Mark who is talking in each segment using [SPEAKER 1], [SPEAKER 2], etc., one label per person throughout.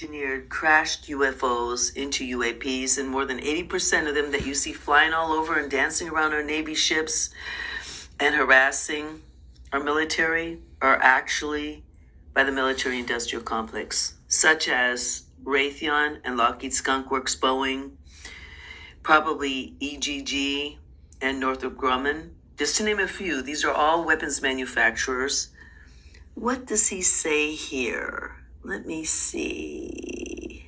[SPEAKER 1] engineered crashed UFOs into UAPs, and more than 80% of them that you see flying all over and dancing around our Navy ships and harassing our military are actually by the military-industrial complex, such as Raytheon and Lockheed Skunk Works Boeing, probably EGG and Northrop Grumman, just to name a few. These are all weapons manufacturers. What does he say here? Let me see.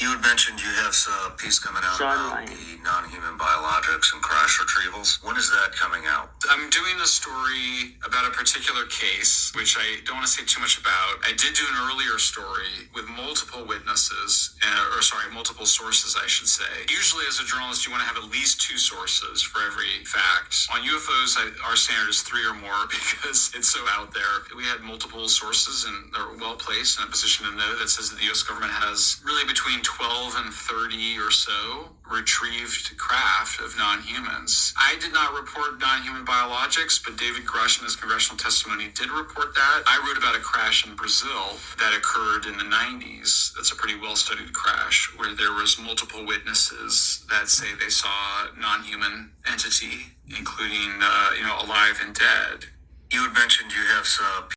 [SPEAKER 2] You had mentioned you have a piece coming out
[SPEAKER 1] Shawn
[SPEAKER 2] about
[SPEAKER 1] Ryan.
[SPEAKER 2] the non-human biologics and crash retrievals. When is that coming out?
[SPEAKER 3] I'm doing a story about a particular case, which I don't want to say too much about. I did do an earlier story with multiple witnesses, multiple sources, I should say. Usually as a journalist, you want to have at least 2 sources for every fact. On UFOs, our standard is 3 or more because it's so out there. We had multiple sources and they're well placed in a position to know that says that the U.S. government has really between 12 and 30 or so retrieved craft of non-humans. I did not report non-human biologics, but David Grush in his congressional testimony did report that. I wrote about a crash in Brazil that occurred in the 90s. That's a pretty well-studied crash where there was multiple witnesses that say they saw non-human entity, including, alive and dead.
[SPEAKER 2] You had mentioned you have some